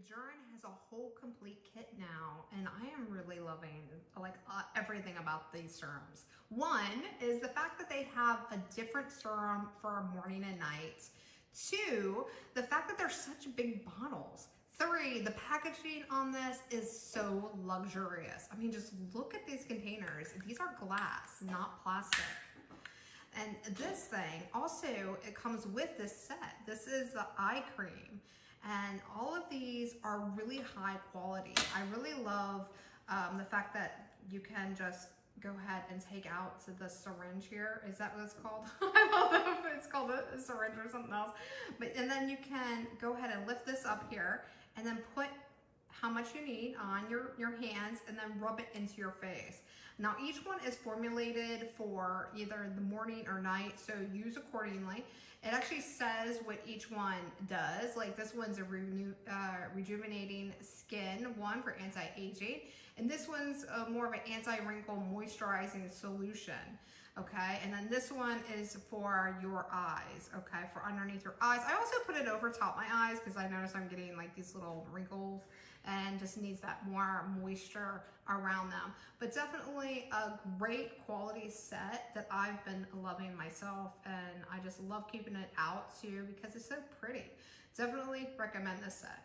REJURAN has a whole complete kit now, and I am really loving everything about these serums. One is the fact that they have a different serum for morning and night. Two, the fact that they're such big bottles. Three, the packaging on this is so luxurious. I mean, just look at these containers. These are glass, not plastic. And this thing, also, it comes with this set. This is the eye cream. And all of these are really high quality. I really love the fact that you can just go ahead and take out the syringe here. Is that what it's called? I don't know if it's called a syringe or something else. And then you can go ahead and lift this up here and then put how much you need on your hands and then rub it into your face. Now each one is formulated for either the morning or night, so use accordingly. It actually says what each one does. Like this one's a rejuvenating skin one for anti-aging, and this one's more of an anti-wrinkle moisturizing solution. Okay, and then this one is for your eyes, okay, for underneath your eyes. I also put it over top my eyes because I notice I'm getting like these little wrinkles and just needs that more moisture around them. But definitely a great quality set that I've been loving myself, and I just love keeping it out too because it's so pretty. Definitely recommend this set.